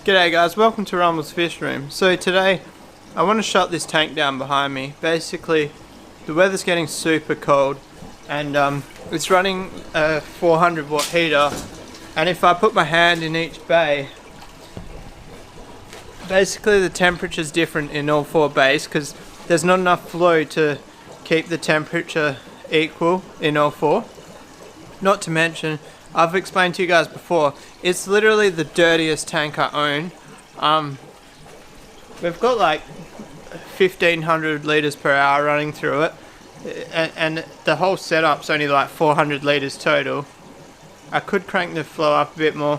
G'day guys, welcome to Rumble's Fish Room. So today I want to shut this tank down behind me. Basically the weather's getting super cold and it's running a 400 watt heater, and if I put my hand in each bay, basically the temperature's different in all four bays because there's not enough flow to keep the temperature equal in all four. Not to mention, I've explained to you guys before, it's literally the dirtiest tank I own. We've got like 1500 litres per hour running through it, and the whole setup's only like 400 litres total. I could crank the flow up a bit more.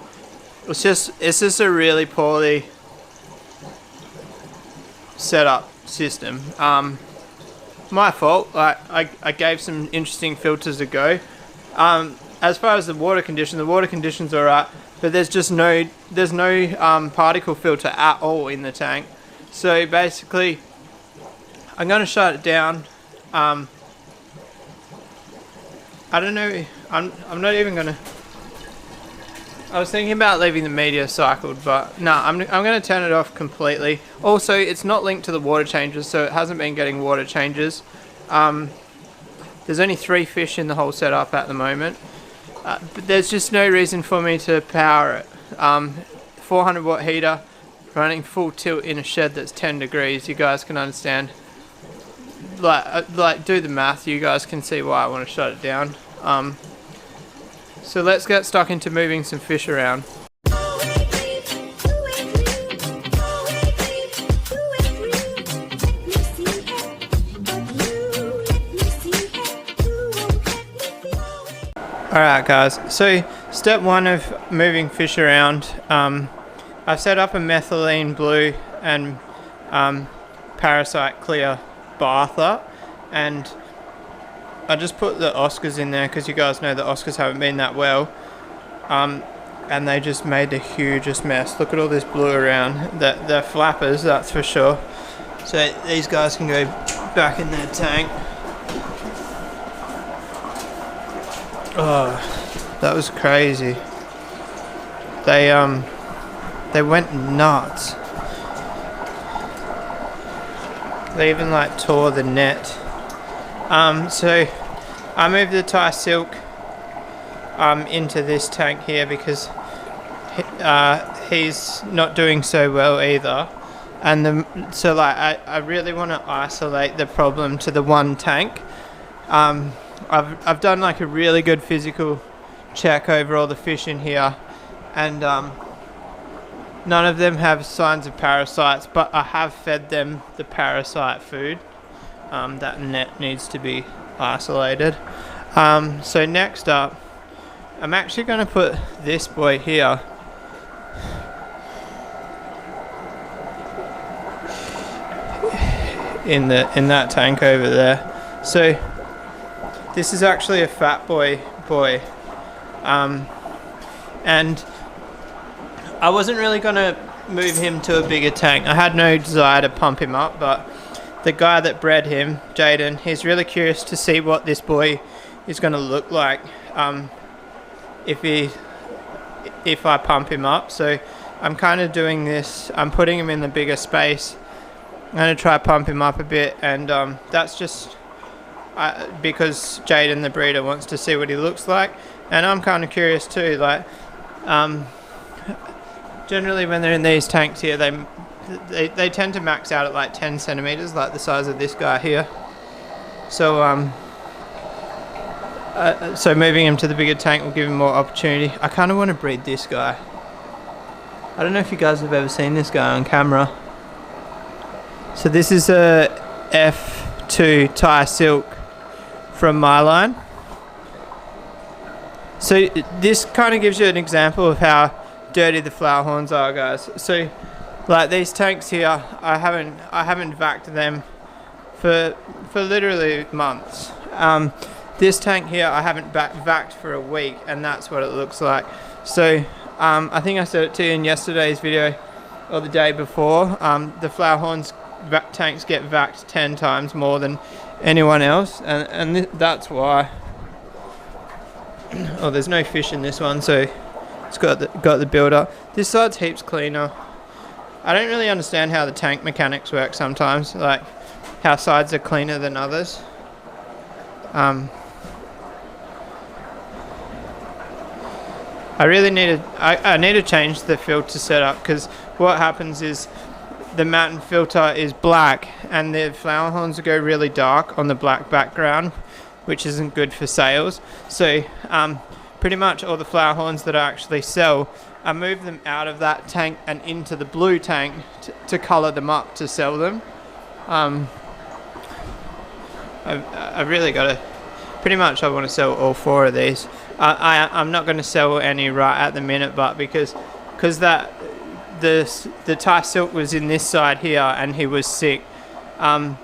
It's just a really poorly set up system. My fault. I gave some interesting filters a go. As far as the water condition's alright, but there's no particle filter at all in the tank. So basically, I'm going to shut it down. I don't know. I'm not even going to. I was thinking about leaving the media cycled, but no, I'm going to turn it off completely. Also, it's not linked to the water changes, so it hasn't been getting water changes. There's only 3 fish in the whole setup at the moment. But there's just no reason for me to power it. 400 watt heater running full tilt in a shed that's 10 degrees. You guys can understand. Like do the math. You guys can see why I want to shut it down. So let's get stuck into moving some fish around. Alright guys, so step 1 of moving fish around, I've set up a methylene blue and parasite clear bather, and I just put the Oscars in there because you guys know the Oscars haven't been that well, and they just made the hugest mess. Look at all this blue around. They're flappers, that's for sure. So these guys can go back in their tank. Oh, that was crazy. They went nuts. They even like tore the net. So I moved the Thai silk into this tank here because he's not doing so well either. And so like I really want to isolate the problem to the one tank. I've done like a really good physical check over all the fish in here, and none of them have signs of parasites, but I have fed them the parasite food. That net needs to be isolated. So next up, I'm actually going to put this boy here in that tank over there. So this is actually a fat boy, and I wasn't really going to move him to a bigger tank. I had no desire to pump him up, but the guy that bred him, Jaden, he's really curious to see what this boy is going to look like if I pump him up. So I'm kind of doing this. I'm putting him in the bigger space. I'm going to try pump him up a bit, and that's just because Jaden the breeder wants to see what he looks like, and I'm kind of curious too. Like generally when they're in these tanks here, they tend to max out at like 10 centimeters, like the size of this guy here. So so moving him to the bigger tank will give him more opportunity. I kind of want to breed this guy. I don't know if you guys have ever seen this guy on camera. So this is a F2 Thai silk from my line. So this kind of gives you an example of how dirty the flower horns are, guys. So like these tanks here, I haven't vacced them for literally months. This tank here I haven't vacced for a week, and that's what it looks like. So I think I said it to you in yesterday's video or the day before. The flower horns tanks get vacced 10 times more than anyone else, and that's why. Oh, there's no fish in this one, so it's got the build up. This side's heaps cleaner. I don't really understand how the tank mechanics work sometimes, like how sides are cleaner than others. I really need to, I need to change the filter setup, because what happens is the mountain filter is black and the flower horns go really dark on the black background, which isn't good for sales. So pretty much all the flower horns that I actually sell, I move them out of that tank and into the blue tank to colour them up to sell them. I've really got to, pretty much I want to sell all 4 of these. I'm not going to sell any right at the minute, but because that the Thai silk was in this side here and he was sick, I'm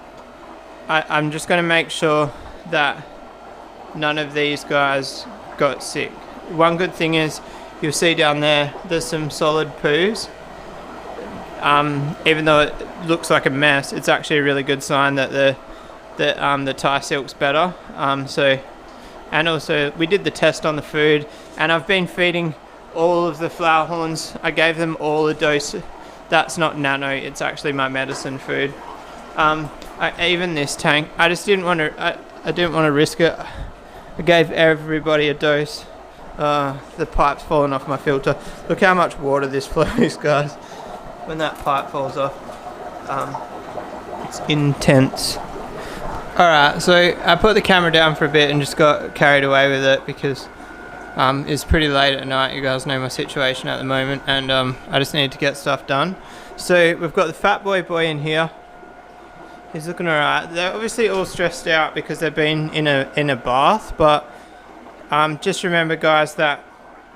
just going to make sure that none of these guys got sick. One good thing is you'll see down there's some solid poos. Even though it looks like a mess, it's actually a really good sign that the Thai silk's better. And also we did the test on the food, and I've been feeding all of the flower horns. I gave them all a dose. That's not nano, it's actually my medicine food. Even this tank, I just didn't want to, I didn't want to risk it. I gave everybody a dose. The pipe's falling off my filter. Look how much water this flows, guys. When that pipe falls off, it's intense. Alright, so I put the camera down for a bit and just got carried away with it because it's pretty late at night. You guys know my situation at the moment, and I just needed to get stuff done. So we've got the fat boy in here. He's looking alright. They're obviously all stressed out because they've been in a bath, but just remember, guys, that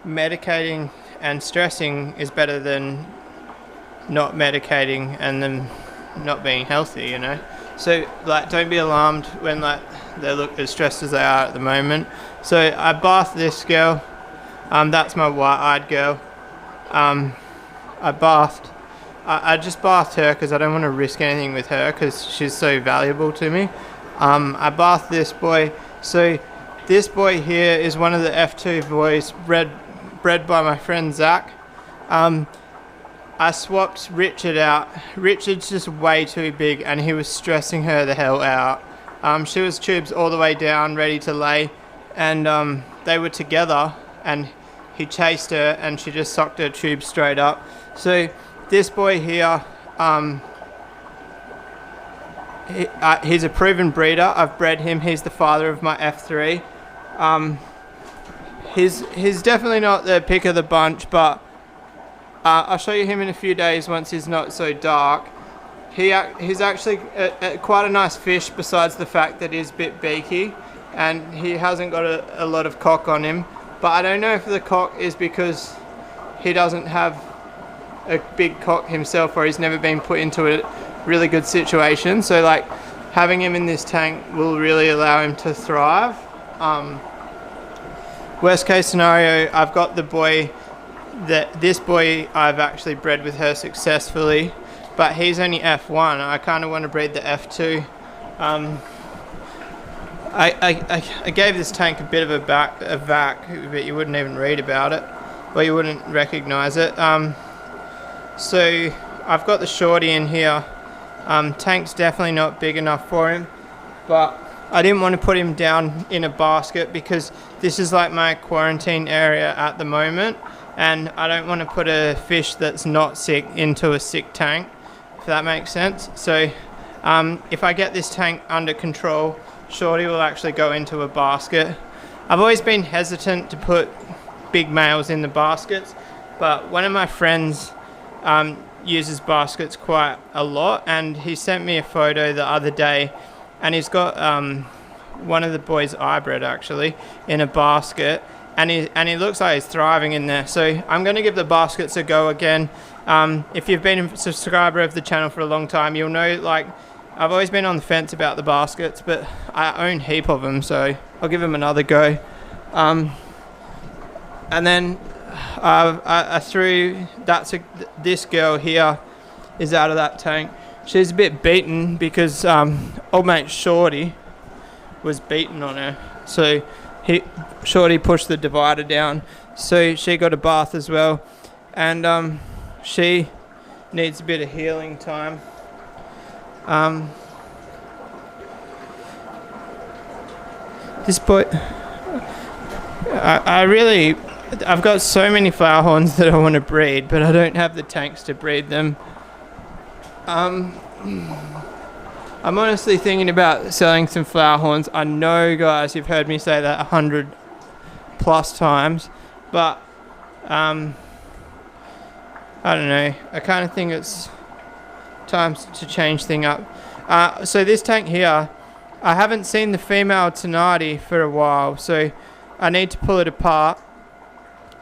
medicating and stressing is better than not medicating and them not being healthy, you know. So like, don't be alarmed when like they look as stressed as they are at the moment. So I bathed this girl. That's my white-eyed girl. I just bathed her because I don't want to risk anything with her because she's so valuable to me. I bathed this boy. So this boy here is one of the F2 boys bred by my friend Zach. I swapped Richard out. Richard's just way too big and he was stressing her the hell out. She was tubes all the way down, ready to lay, and they were together and he chased her and she just sucked her tube straight up. So this boy here, he's a proven breeder. I've bred him. He's the father of my F3. He's definitely not the pick of the bunch, but I'll show you him in a few days once he's not so dark. He's actually quite a nice fish, besides the fact that he's a bit beaky and he hasn't got a lot of cock on him. But I don't know if the cock is because he doesn't have a big cock himself, or he's never been put into a really good situation. So like, having him in this tank will really allow him to thrive. Worst case scenario, I've got the boy, this boy I've actually bred with her successfully, but he's only F1. I kind of want to breed the F2. I gave this tank a bit of a vac, but you wouldn't even read about it, or you wouldn't recognize it. So I've got the shorty in here. Tank's definitely not big enough for him, but I didn't want to put him down in a basket because this is like my quarantine area at the moment, and I don't want to put a fish that's not sick into a sick tank, if that makes sense. So if I get this tank under control, shorty will actually go into a basket. I've always been hesitant to put big males in the baskets, but one of my friends uses baskets quite a lot, and he sent me a photo the other day, and he's got one of the boys I bred actually in a basket, and he looks like he's thriving in there. So I'm going to give the baskets a go again. If you've been a subscriber of the channel for a long time, you'll know, like, I've always been on the fence about the baskets, but I own a heap of them, so I'll give them another go. And then I threw, this girl here is out of that tank. She's a bit beaten because old mate Shorty was beaten on her. So Shorty pushed the divider down, so she got a bath as well. And she needs a bit of healing time. This boy, I've got so many flower horns that I want to breed, but I don't have the tanks to breed them. I'm honestly thinking about selling some flower horns. I know, guys, you've heard me say that 100 plus times, but I don't know. I kind of think it's time to change things up. So this tank here, I haven't seen the female Tenardi for a while, so I need to pull it apart.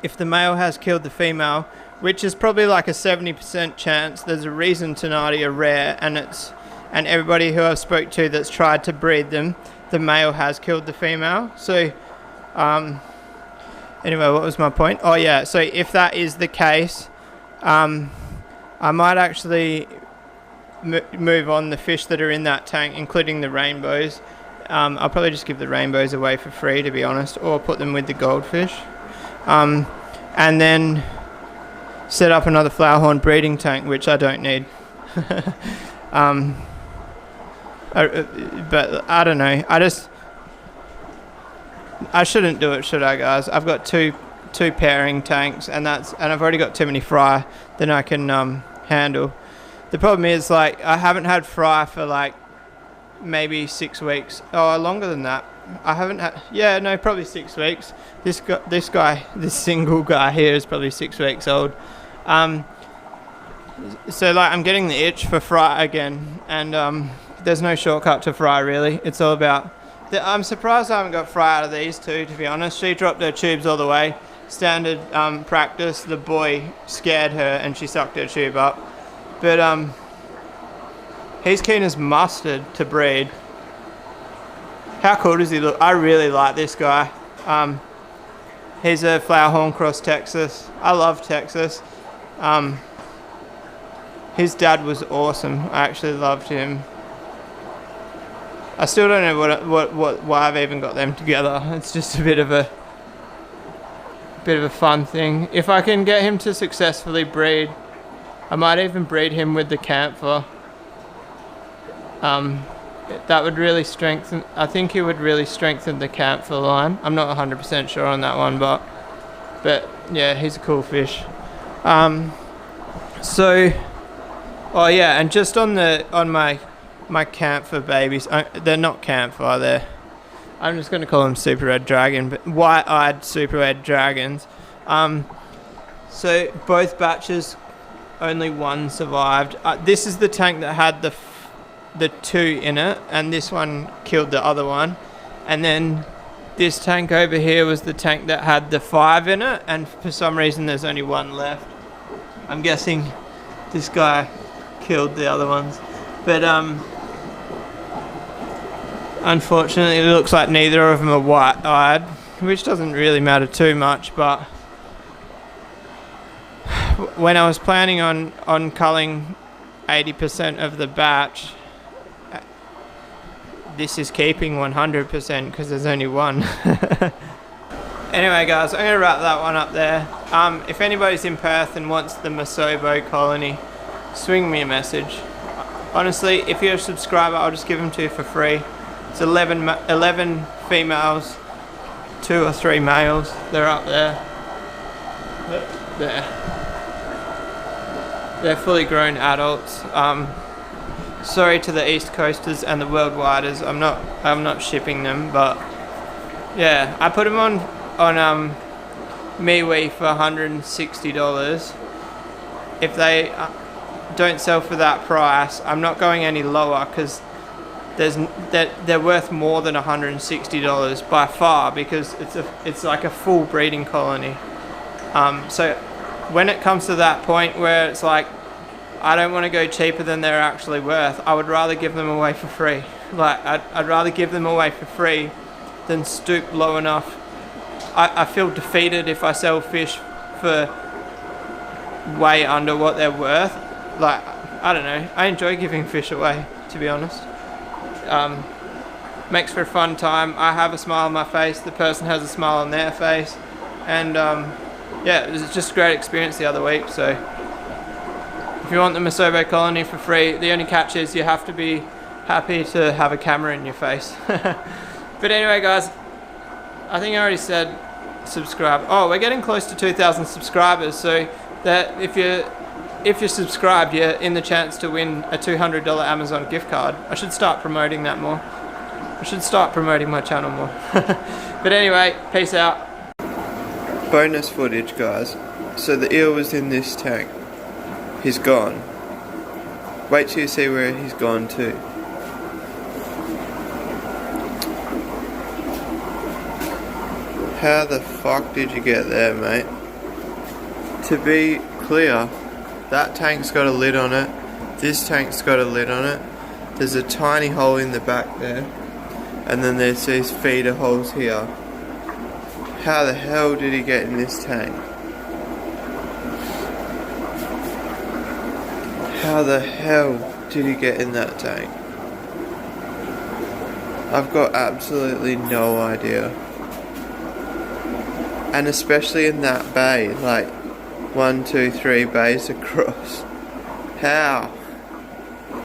If the male has killed the female, which is probably like a 70% chance, there's a reason Tenardi are rare, and everybody who I've spoke to that's tried to breed them, the male has killed the female. So anyway, what was my point? Oh yeah, so if that is the case, I might actually move on the fish that are in that tank, including the rainbows. I'll probably just give the rainbows away for free, to be honest, or put them with the goldfish. And then set up another flower horn breeding tank, which I don't need. But I don't know. I shouldn't do it, should I, guys? I've got two pairing tanks, and I've already got too many fry than I can handle. The problem is, like, I haven't had fry for like maybe 6 weeks. Oh, longer than that. I haven't had. Yeah, no, probably 6 weeks. This single guy here is probably 6 weeks old. So like, I'm getting the itch for fry again, and there's no shortcut to fry really. It's all about. I'm surprised I haven't got fry out of these two, to be honest. She dropped her tubes all the way. Standard practice. The boy scared her, and she sucked her tube up. But he's keen as mustard to breed. How cool does he look? I really like this guy. He's a flower horn cross Texas. I love Texas. His dad was awesome. I actually loved him. I still don't know why I've even got them together. It's just a bit of a fun thing. If I can get him to successfully breed, I might even breed him with the camphor. That would really strengthen. I think it would really strengthen the camphor line. I'm not 100% sure on that one, but yeah, he's a cool fish. Oh yeah, and just on my camphor babies, they're not camphor. I'm just going to call them super red dragon, but white-eyed super red dragons. So both batches, only one survived. This is the tank that had the two in it, and this one killed the other one. And then this tank over here was the tank that had the 5 in it, and for some reason there's only one left. I'm guessing this guy killed the other ones. But unfortunately it looks like neither of them are white-eyed, which doesn't really matter too much, but when I was planning on culling 80% of the batch, this is keeping 100% because there's only one. Anyway guys, I'm going to wrap that one up there. If anybody's in Perth and wants the Masobo colony, swing me a message. Honestly, if you're a subscriber, I'll just give them to you for free. It's 11 females, 2 or 3 males. They're up there. There. They're fully grown adults. Sorry to the East Coasters and the Worldwiders. I'm not shipping them, but yeah, I put them on MeWe for $160. If they don't sell for that price, I'm not going any lower because they're worth more than $160 by far, because it's like a full breeding colony. So when it comes to that point where it's like, I don't want to go cheaper than they're actually worth, I would rather give them away for free. Like, I'd rather give them away for free than stoop low enough. I feel defeated if I sell fish for way under what they're worth. Like, I don't know, I enjoy giving fish away, to be honest. Makes for a fun time. I have a smile on my face, the person has a smile on their face, and yeah, it was just a great experience the other week. So if you want the Masobo colony for free, the only catch is you have to be happy to have a camera in your face. But anyway guys, I think I already said subscribe. Oh, we're getting close to 2,000 subscribers, so that if you're subscribed, you're in the chance to win a $200 Amazon gift card. I should start promoting that more. I should start promoting my channel more. But anyway, peace out. Bonus footage guys. So the eel was in this tank. He's gone. Wait till you see where he's gone to. How the fuck did you get there, mate? To be clear, that tank's got a lid on it. This tank's got a lid on it. There's a tiny hole in the back there. And then there's these feeder holes here. How the hell did he get in this tank? How the hell did he get in that tank? I've got absolutely no idea. And especially in that bay, like 1, 2, 3 bays across. How?